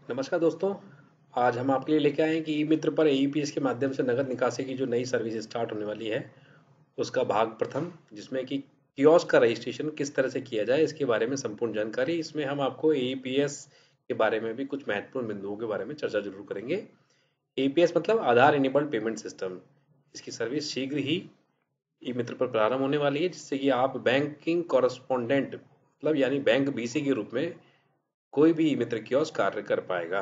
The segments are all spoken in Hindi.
नमस्कार दोस्तों। आज हम आपके लिए लेके आए हैं कि ई मित्र पर एईपीएस के माध्यम से नगद निकासी की जो नई सर्विस स्टार्ट होने वाली है उसका भाग प्रथम, जिसमें कि कियोस्क का रजिस्ट्रेशन किस तरह से किया जाए इसके बारे में संपूर्ण जानकारी। इसमें हम आपको एईपीएस के बारे में भी कुछ महत्वपूर्ण बिंदुओं के बारे में चर्चा जरूर करेंगे। एईपीएस मतलब आधार इनेबल्ड पेमेंट सिस्टम। इसकी सर्विस शीघ्र ही ई मित्र पर प्रारंभ होने वाली है, जिससे कि आप बैंकिंग कॉरेस्पोंडेंट मतलब यानी बैंक बीसी के रूप में कोई भी ई मित्र कियोस्क कार्य कर पाएगा।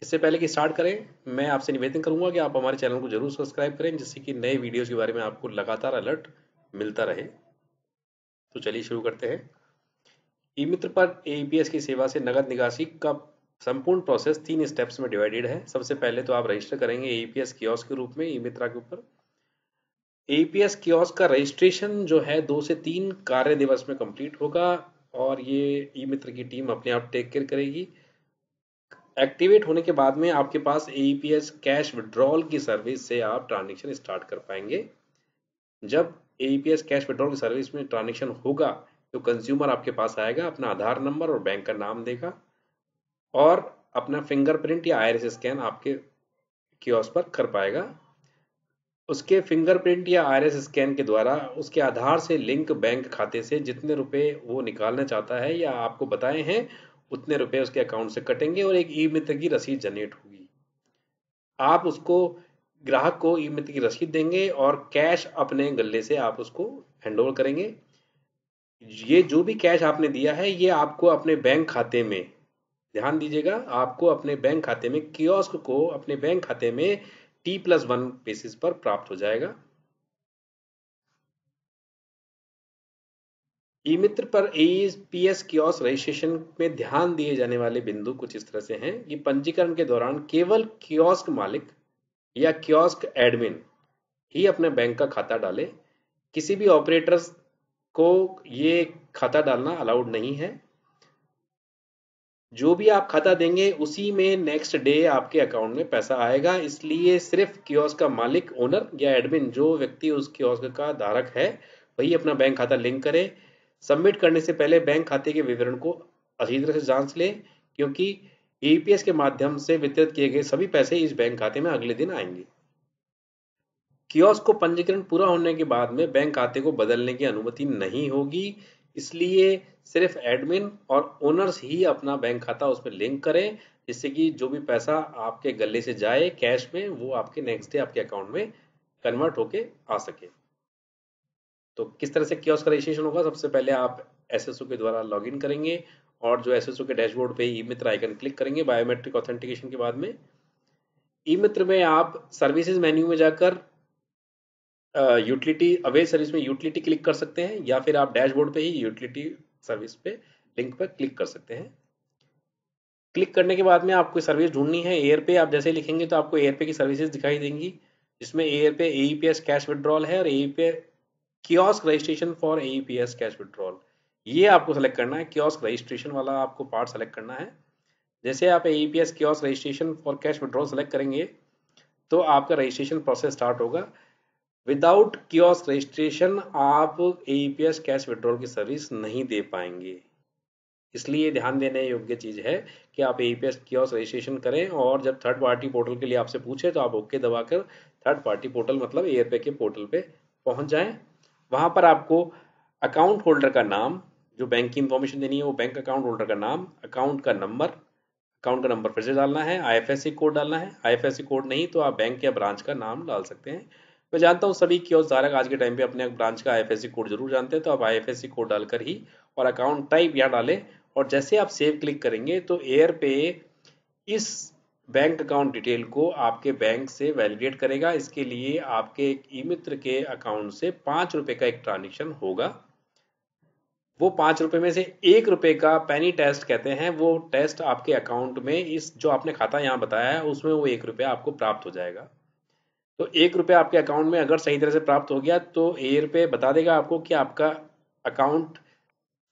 इससे पहले कि स्टार्ट करें, मैं आपसे निवेदन करूंगा कि आप हमारे चैनल को जरूर सब्सक्राइब करें, जिससे कि नए वीडियोस के बारे में आपको लगातार अलर्ट मिलता रहे। तो चलिए शुरू करते हैं। ई मित्र पर एईपीएस की सेवा से नगद निकासी का संपूर्ण प्रोसेस 3 स्टेप्स में डिवाइडेड है। सबसे पहले तो आप रजिस्टर करेंगे एईपीएस कियोस्क के रूप में ई मित्रा के ऊपर। एईपीएस कियोस्क का रजिस्ट्रेशन जो है 2 से 3 कार्य दिवस में कंप्लीट होगा और ये ई मित्र की टीम अपने आप टेक केयर करेगी। एक्टिवेट होने के बाद में आपके पास एईपीएस कैश विड्रॉल की सर्विस से आप ट्रांजेक्शन स्टार्ट कर पाएंगे। जब एईपीएस कैश विड्रॉल की सर्विस में ट्रांजेक्शन होगा तो कंज्यूमर आपके पास आएगा, अपना आधार नंबर और बैंक का नाम देगा और अपना फिंगरप्रिंट या आईरिस स्कैन आपके कियोस्क पर कर पाएगा। उसके फिंगरप्रिंट या आईरिस स्कैन के द्वारा उसके आधार से लिंक बैंक खाते से जितने रुपए वो निकालना चाहता है या आपको बताए हैं उतने रुपए उसके अकाउंट से कटेंगे और एक ई मित्र की रसीद जनरेट होगी। आप उसको ग्राहक को ई मित्र की रसीद देंगे और कैश अपने गले से आप उसको हैंड ओवर करेंगे। ये जो भी कैश आपने दिया है ये आपको अपने बैंक खाते में, ध्यान दीजिएगा, आपको अपने बैंक खाते में कियोस्क को अपने बैंक खाते में T+1 बेसिस पर प्राप्त हो जाएगा। ई मित्र पर एईपीएस कियोस्क रजिस्ट्रेशन में ध्यान दिए जाने वाले बिंदु कुछ इस तरह से हैं कि पंजीकरण के दौरान केवल कियोस्क मालिक या कियोस्क एडमिन ही अपने बैंक का खाता डाले। किसी भी ऑपरेटर्स को ये खाता डालना अलाउड नहीं है। जो भी आप खाता देंगे उसी में नेक्स्ट डे आपके अकाउंट में पैसा आएगा, इसलिए सिर्फ कियोस्क का मालिक, ओनर या एडमिन, जो व्यक्ति उस कियोस्क का धारक है, वही अपना बैंक खाता लिंक करे। सबमिट करने से पहले बैंक खाते के विवरण को अच्छी तरह से जांच लें, क्योंकि एईपीएस के माध्यम से वितरित किए गए सभी पैसे इस बैंक खाते में अगले दिन आएंगे। कियोस्क को पंजीकरण पूरा होने के बाद में बैंक खाते को बदलने की अनुमति नहीं होगी, इसलिए सिर्फ एडमिन और ओनर्स ही अपना बैंक खाता उसमें लिंक करें, जिससे कि जो भी पैसा आपके गले से जाए कैश में वो आपके नेक्स्ट डे आपके अकाउंट में कन्वर्ट होके आ सके। तो किस तरह से कियोस्क का रजिस्ट्रेशन होगा? सबसे पहले आप एसएसओ के द्वारा लॉगिन करेंगे और जो एसएसओ के डैशबोर्ड पे ई मित्र आइकन क्लिक करेंगे बायोमेट्रिक ऑथेंटिकेशन के बाद में। ई मित्र में आप सर्विसेज मेन्यू में जाकर यूटिलिटी अवेल सर्विस में यूटिलिटी क्लिक कर सकते हैं या फिर आप डैशबोर्ड पे ही यूटिलिटी सर्विस पे लिंक पर क्लिक कर सकते हैं। क्लिक करने के बाद में आपको सर्विस ढूंढनी है। एयर पे आप जैसे लिखेंगे तो आपको एयर पे की सर्विसेज दिखाई देंगी, जिसमें एयर पे एईपीएस कैश विड्रॉल है और एई पे kiosk registration for AEPS cash withdrawal, ये आपको सेलेक्ट करना है। कियोस्क रजिस्ट्रेशन वाला आपको पार्ट सेलेक्ट करना है। जैसे आप AEPS kiosk registration for cash withdrawal select करेंगे तो आपका रजिस्ट्रेशन प्रोसेस स्टार्ट होगा। विदाउट कियोस्क रजिस्ट्रेशन आप एईपीएस कैश विड्रॉल की सर्विस नहीं दे पाएंगे, इसलिए ध्यान देने योग्य चीज है कि आप एईपीएस कियोस्क रजिस्ट्रेशन करें और जब थर्ड पार्टी पोर्टल के लिए आपसे पूछे तो आप ओके दबाकर थर्ड पार्टी पोर्टल मतलब एयरपे के पोर्टल पे पहुंच जाएं। वहां पर आपको अकाउंट होल्डर का नाम, जो बैंक की इंफॉर्मेशन देनी है वो बैंक अकाउंट होल्डर का नाम, अकाउंट का नंबर फिर से डालना है, आईएफएससी कोड डालना है। आईएफएससी कोड नहीं तो आप बैंक या ब्रांच का नाम डाल सकते हैं। मैं जानता हूँ सभी कियोस्क धारक आज के टाइम पे अपने ब्रांच का आईएफएससी कोड जरूर जानते हैं, तो आप आईएफएससी कोड डालकर ही और अकाउंट टाइप यहाँ डालें और जैसे आप सेव क्लिक करेंगे तो एयर पे इस बैंक अकाउंट डिटेल को आपके बैंक से वैलिडेट करेगा। इसके लिए आपके ई मित्र के अकाउंट से 5 रुपए का एक ट्रांजेक्शन होगा। वो 5 रुपए में से 1 रुपए का पेनी टेस्ट कहते हैं, वो टेस्ट आपके अकाउंट में इस जो आपने खाता यहाँ बताया है उसमें वो 1 रुपया आपको प्राप्त हो जाएगा। तो 1 रुपया आपके अकाउंट में अगर सही तरह से प्राप्त हो गया तो एयर पे बता देगा आपको कि आपका अकाउंट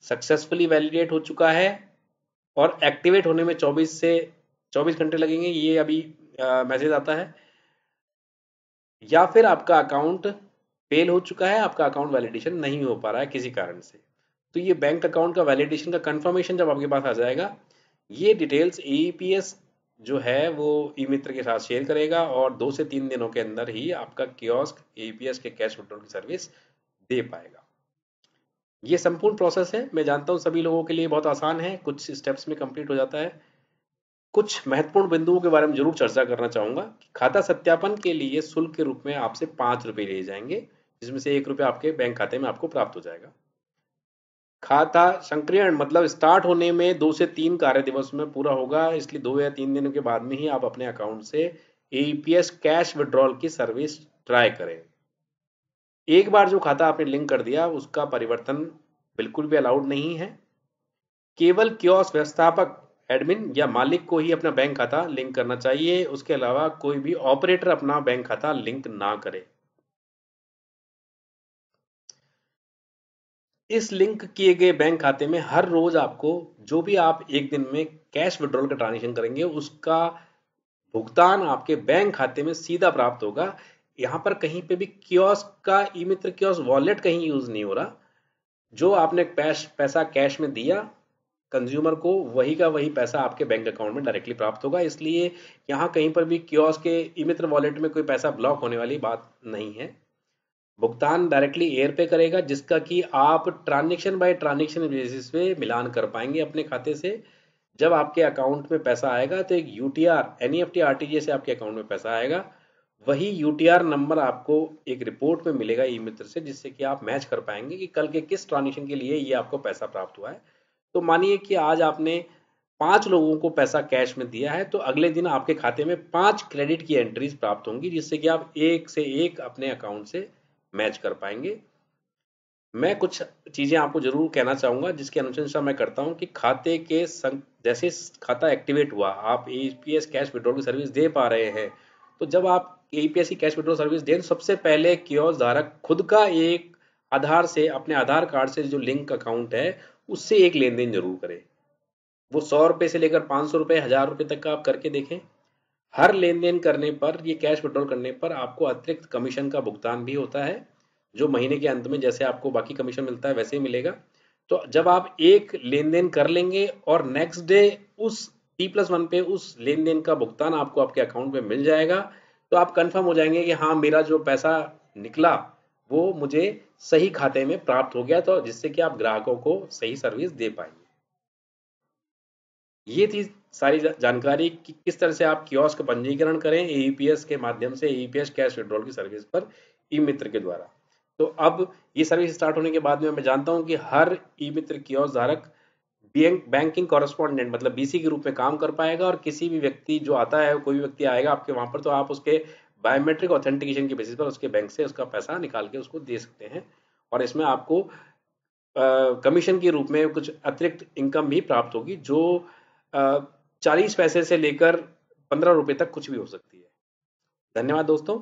सक्सेसफुली वैलिडेट हो चुका है और एक्टिवेट होने में 24 घंटे लगेंगे, ये अभी मैसेज आता है। या फिर आपका अकाउंट फेल हो चुका है, आपका अकाउंट वैलिडेशन नहीं हो पा रहा है किसी कारण से। तो ये बैंक अकाउंट का वैलिडेशन का कंफर्मेशन जब आपके पास आ जाएगा, ये डिटेल्स AEPS जो है वो ई मित्र के साथ शेयर करेगा और 2 से 3 दिनों के अंदर ही आपका कियोस्क AEPS के कैश विड्रॉल की सर्विस दे पाएगा। ये संपूर्ण प्रोसेस है, मैं जानता हूँ सभी लोगों के लिए बहुत आसान है, कुछ स्टेप्स में कंप्लीट हो जाता है। कुछ महत्वपूर्ण बिंदुओं के बारे में जरूर चर्चा करना चाहूंगा। खाता सत्यापन के लिए शुल्क के रूप में आपसे 5 रुपए लिए जाएंगे, जिसमें से 1 रुपया आपके बैंक खाते में आपको प्राप्त हो जाएगा। खाता संक्रियण मतलब स्टार्ट होने में 2 से 3 कार्य दिवस में पूरा होगा, इसलिए 2 या 3 दिनों के बाद में ही आप अपने अकाउंट से AEPS कैश विड्रॉल की सर्विस ट्राई करें। एक बार जो खाता आपने लिंक कर दिया उसका परिवर्तन बिल्कुल भी अलाउड नहीं है। केवल कियोस्क व्यवस्थापक एडमिन या मालिक को ही अपना बैंक खाता लिंक करना चाहिए, उसके अलावा कोई भी ऑपरेटर अपना बैंक खाता लिंक ना करे। इस लिंक किए गए बैंक खाते में हर रोज आपको जो भी आप एक दिन में कैश विड्रॉल का ट्रांजेक्शन करेंगे उसका भुगतान आपके बैंक खाते में सीधा प्राप्त होगा। यहाँ पर कहीं पे भी कियोस्क का ई मित्र कियोस्क वॉलेट कहीं यूज नहीं हो रहा। जो आपने पैसा कैश में दिया कंज्यूमर को, वही का वही पैसा आपके बैंक अकाउंट में डायरेक्टली प्राप्त होगा। इसलिए यहाँ कहीं पर भी कियोस्क के ई मित्र वॉलेट में कोई पैसा ब्लॉक होने वाली बात नहीं है। भुगतान डायरेक्टली एयर पे करेगा, जिसका कि आप ट्रांजेक्शन बाय ट्रांजेक्शन बेसिस पे मिलान कर पाएंगे अपने खाते से। जब आपके अकाउंट में पैसा आएगा तो एक यूटीआर एनईएफटी आरटीजीएस से आपके अकाउंट में पैसा आएगा, वही यूटीआर नंबर आपको एक रिपोर्ट में मिलेगा ई मित्र से, जिससे कि आप मैच कर पाएंगे कि कल के किस ट्रांजेक्शन के लिए ये आपको पैसा प्राप्त हुआ है। तो मानिए कि आज आपने 5 लोगों को पैसा कैश में दिया है, तो अगले दिन आपके खाते में 5 क्रेडिट की एंट्रीज प्राप्त होंगी, जिससे कि आप एक से एक अपने अकाउंट से मैच कर पाएंगे। मैं कुछ चीजें आपको जरूर कहना चाहूंगा जिसकी अनुशंसा मैं करता हूं कि खाते के जैसे खाता एक्टिवेट हुआ, आप AEPS कैश विड्रॉल की सर्विस दे पा रहे हैं, तो जब आप AEPS की कैश विड्रॉल सर्विस दें, सबसे पहले कियोस्क धारक खुद का एक आधार से अपने आधार कार्ड से जो लिंक अकाउंट है उससे एक लेन देन जरूर करें। वो 100 रुपए से लेकर 500 रुपए 1000 रुपए तक का आप करके देखें। हर लेन देन करने पर, ये कैश विड्रॉल करने पर आपको अतिरिक्त कमीशन का भुगतान भी होता है, जो महीने के अंत में जैसे आपको बाकी कमीशन मिलता है वैसे ही मिलेगा। तो जब आप एक लेन देन कर लेंगे और नेक्स्ट डे उस T+1 पे उस लेन देन का भुगतान आपको आपके अकाउंट में मिल जाएगा, तो आप कंफर्म हो जाएंगे कि हाँ मेरा जो पैसा निकला वो मुझे सही खाते में प्राप्त हो गया, तो जिससे कि आप ग्राहकों को सही सर्विस दे पाएंगे। ये थी सारी जानकारी कि किस तरह से आप कियोस्क का पंजीकरण करें AEPS के माध्यम से, AEPS कैश विड्रॉल की सर्विस पर ई मित्र के द्वारा। तो अब ये सर्विस स्टार्ट होने के बाद में मैं जानता हूं कि हर ई मित्र कियोस्क धारक बैंकिंग कॉरेस्पॉन्डेंट मतलब BC के रूप में काम कर पाएगा, और किसी भी व्यक्ति जो आता है, कोई भी व्यक्ति आएगा आपके वहां पर, तो आप उसके बायोमेट्रिक ऑथेंटिकेशन के बेसिस पर उसके बैंक से उसका पैसा निकाल के उसको दे सकते हैं। और इसमें आपको कमीशन के रूप में कुछ अतिरिक्त इनकम भी प्राप्त होगी, जो 40 पैसे से लेकर 15 रुपए तक कुछ भी हो सकती है। धन्यवाद दोस्तों।